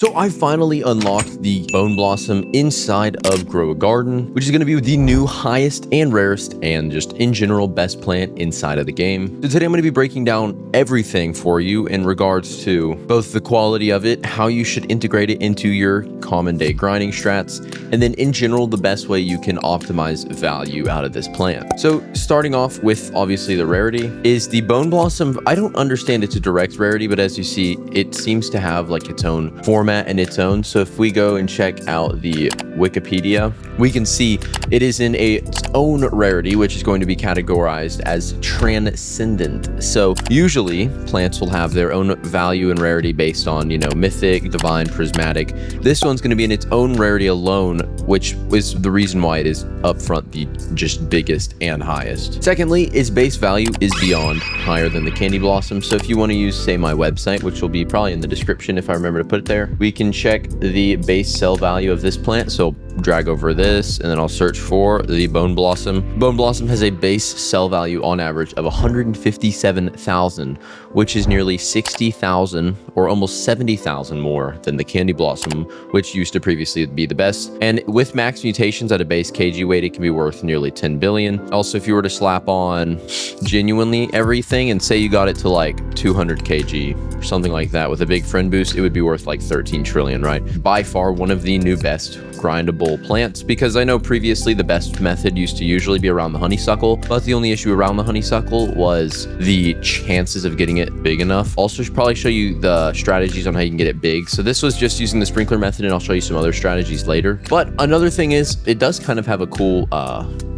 So I finally unlocked the Bone Blossom inside of Grow a Garden, which is going to be the new highest and rarest and just in general best plant inside of the game. So today I'm going to be breaking down everything for you in regards to both the quality of it, how you should integrate it into your common day grinding strats, and then in general the best way you can optimize value out of this plant. So starting off with obviously the rarity is the Bone Blossom. I don't understand its direct rarity, but as you see, it seems to have like its own format and its own. So if we go and check out the Wikipedia, we can see it is in its own rarity, which is going to be categorized as transcendent. So usually plants will have their own value and rarity based on, mythic, divine, prismatic. This one's going to be in its own rarity alone, which is the reason why it is up front the just biggest and highest. Secondly, its base value is beyond higher than the Candy Blossom. So if you want to use, say, my website, which will be probably in the description if I remember to put it there, we can check the base sell value of this plant. So drag over this and then I'll search for the Bone Blossom. Bone Blossom has a base sell value on average of 157,000, which is nearly 60,000 or almost 70,000 more than the Candy Blossom, which used to previously be the best. And with max mutations at a base kg weight, it can be worth nearly 10 billion. Also, if you were to slap on genuinely everything and say you got it to like 200 kg or something like that with a big friend boost, it would be worth like 13 trillion, right? By far one of the new best grindable plants, because I know previously the best method used to usually be around the honeysuckle, but the only issue around the honeysuckle was the chances of getting it big enough. Also should probably show you the strategies on how you can get it big. So this was just using the sprinkler method, and I'll show you some other strategies later. But another thing is it does kind of have a cool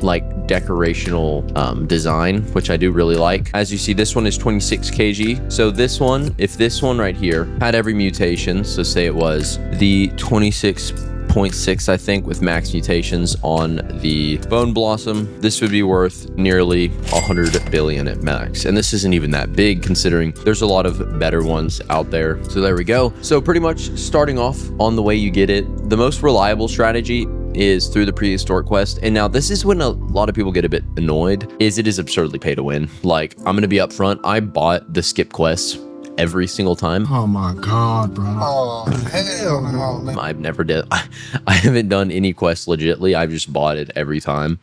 like decorational design, which I do really like. As you see, this one is 26 kg. So this one, if this one right here had every mutation, so say it was the 26.6, I think, with max mutations on the Bone Blossom, this would be worth nearly 100 billion at max. And this isn't even that big considering there's a lot of better ones out there. So there we go. So pretty much starting off on the way you get it, the most reliable strategy is through the prehistoric quest. And now this is when a lot of people get a bit annoyed, is it is absurdly pay to win. Like, I'm gonna be upfront, I bought the skip quests every single time. Oh my god, bro. Oh hell no, man. I've never did I haven't done any quests legitly. I've just bought it every time,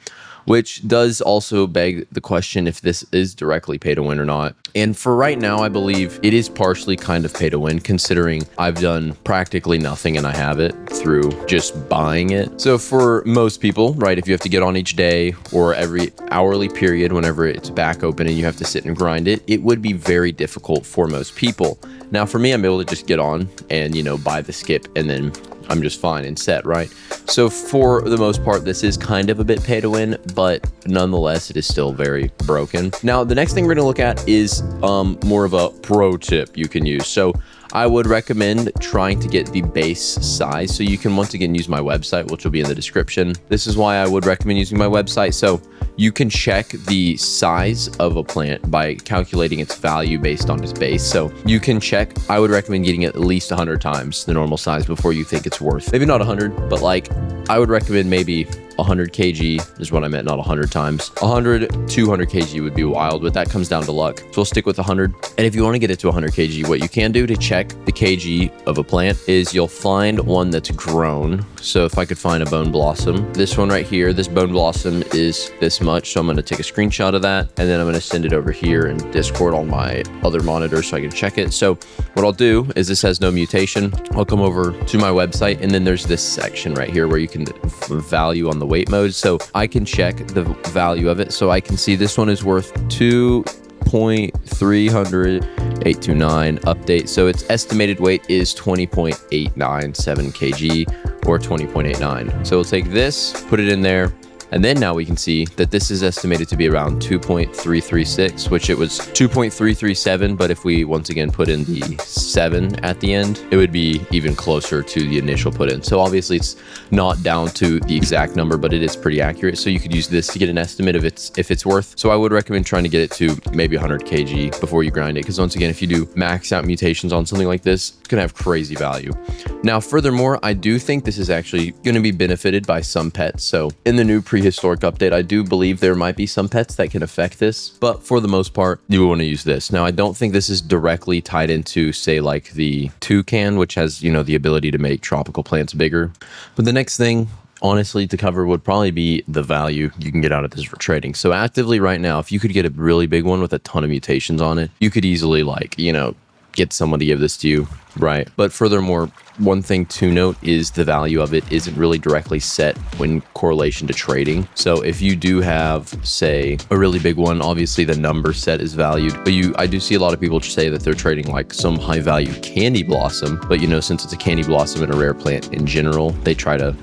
which does also beg the question if this is directly pay to win or not. And for right now, I believe it is partially kind of pay to win, considering I've done practically nothing and I have it through just buying it. So for most people, right, if you have to get on each day or every hourly period whenever it's back open and you have to sit and grind it, it would be very difficult for most people. Now for me, I'm able to just get on and, buy the skip and then I'm just fine and set, right? So for the most part, this is kind of a bit pay to win, but nonetheless, it is still very broken. Now, the next thing we're gonna look at is more of a pro tip you can use. So I would recommend trying to get the base size. So you can once again use my website, which will be in the description. This is why I would recommend using my website. So you can check the size of a plant by calculating its value based on its base. So you can check, I would recommend getting it at least 100 times the normal size before you think it's worth. Maybe not 100, but like I would recommend maybe 100 kg is what I meant, not 100 times. 100, 200 kg would be wild, but that comes down to luck. So we'll stick with 100. And if you want to get it to 100 kg, what you can do to check the kg of a plant is you'll find one that's grown. So if I could find a Bone Blossom, this one right here, this Bone Blossom is this much. So I'm going to take a screenshot of that and then I'm going to send it over here in Discord on my other monitor so I can check it. So what I'll do is this has no mutation. I'll come over to my website and then there's this section right here where you can value on the weight mode. So I can check the value of it. So I can see this one is worth 2.30829 update. So its estimated weight is 20.897 kg or 20.89. So we'll take this, put it in there. And then now we can see that this is estimated to be around 2.336, which it was 2.337. But if we once again put in the 7 at the end, it would be even closer to the initial put in. So obviously it's not down to the exact number, but it is pretty accurate. So you could use this to get an estimate of if it's worth. So I would recommend trying to get it to maybe 100 kg before you grind it. Because once again, if you do max out mutations on something like this, it's gonna have crazy value. Now, furthermore, I do think this is actually gonna be benefited by some pets. So in the new pre prehistoric update, I do believe there might be some pets that can affect this, but for the most part, you want to use this. Now, I don't think this is directly tied into, say, like the toucan, which has, you know, the ability to make tropical plants bigger. But the next thing, honestly, to cover would probably be the value you can get out of this for trading. So actively right now, if you could get a really big one with a ton of mutations on it, you could easily, like, you know, get someone to give this to you, right? But furthermore, one thing to note is the value of it isn't really directly set in correlation to trading. So if you do have, say, a really big one, obviously the number set is valued, but I do see a lot of people say that they're trading like some high value candy blossom, but you know, since it's a candy blossom and a rare plant in general, they do tend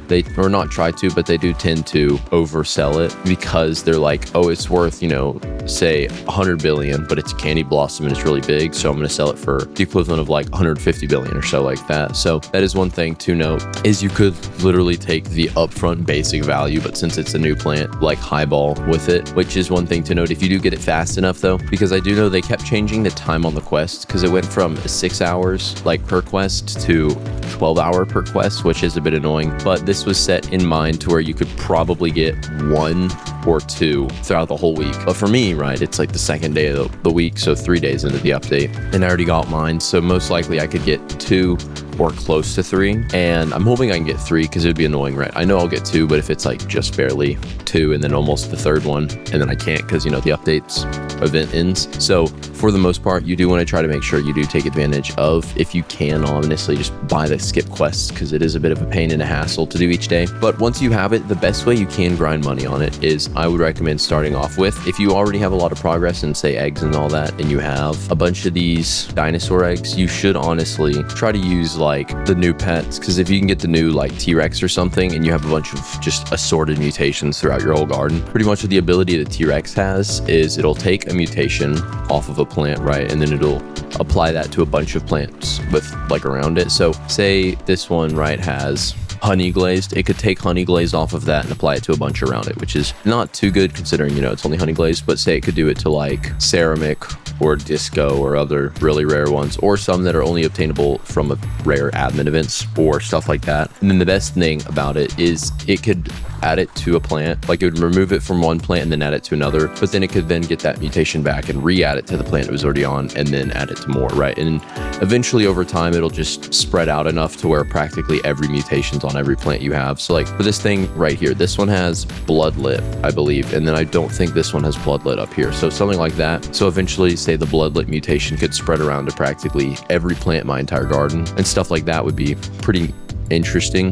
to oversell it because they're like, oh, it's worth, you know, say 100 billion, but it's a candy blossom and it's really big, so I'm going to sell it for the equivalent of like 150 billion or so, like that. So that is one thing to note, is you could literally take the upfront basic value, but since it's a new plant, like highball with it, which is one thing to note if you do get it fast enough though, because I do know they kept changing the time on the quest, because it went from 6 hours like per quest to 12-hour per quest, which is a bit annoying, but this was set in mind to where you could probably get 1 or 2 throughout the whole week. But for me, right, it's like the second day of the week, so 3 days into the update, and I already got mine, so most likely I could get 2 or close to 3, and I'm hoping I can get 3 because it would be annoying, right? I know I'll get 2, but if it's like just barely 2 and then almost the 3rd one, and then I can't because, you know, the updates event ends. So for the most part, you do want to try to make sure you do take advantage of, if you can, honestly, just buy the skip quests, because it is a bit of a pain and a hassle to do each day. But once you have it, the best way you can grind money on it is, I would recommend starting off with, if you already have a lot of progress in, say, eggs and all that, and you have a bunch of these dinosaur eggs, you should honestly try to use like the new pets, because if you can get the new like T-Rex or something and you have a bunch of just assorted mutations throughout your whole garden, pretty much what the ability that T-Rex has is it'll take a mutation off of a plant, right, and then it'll apply that to a bunch of plants with like around it. So say this one, right, has honey glazed, it could take honey glazed off of that and apply it to a bunch around it, which is not too good considering, you know, it's only honey glazed. But say it could do it to like ceramic or disco or other really rare ones, or some that are only obtainable from a rare admin events or stuff like that. And then the best thing about it is it could add it to a plant, like it would remove it from one plant and then add it to another, but then it could then get that mutation back and re-add it to the plant it was already on and then add it to more, right? And eventually over time it'll just spread out enough to where practically every mutation's on every plant you have. So like for this thing right here, this one has bloodlet, I believe, and then I don't think this one has bloodlet up here, so something like that. So eventually, say the bloodlet mutation could spread around to practically every plant in my entire garden, and stuff like that would be pretty interesting.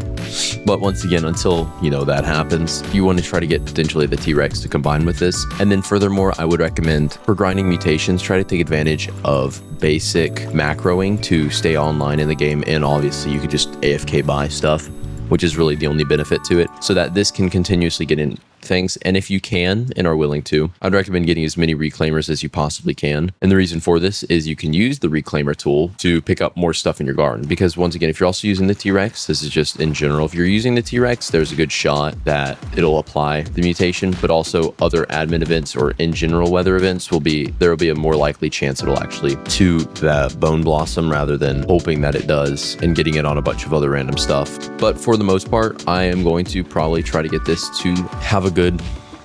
But once again, until, you know, that happens, you want to try to get potentially the T-Rex to combine with this. And then furthermore, I would recommend for grinding mutations, try to take advantage of basic macroing to stay online in the game, and obviously you could just AFK buy stuff, which is really the only benefit to it, so that this can continuously get in things. And if you can and are willing to, I'd recommend getting as many reclaimers as you possibly can. And the reason for this is you can use the reclaimer tool to pick up more stuff in your garden, because once again, if you're also using the T-Rex, this is just in general, if you're using the T-Rex, there's a good shot that it'll apply the mutation, but also other admin events or in general weather events there will be a more likely chance it'll actually to that bone blossom rather than hoping that it does and getting it on a bunch of other random stuff. But for the most part, I am going to probably try to get this to have a good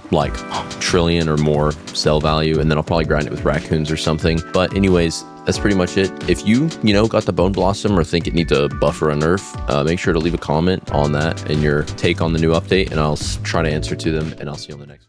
like trillion or more sell value, and then I'll probably grind it with raccoons or something. But anyways, that's pretty much it. If you know, got the bone blossom or think it needs a buff or a nerf, make sure to leave a comment on that and your take on the new update, and I'll try to answer to them, and I'll see you on the next one.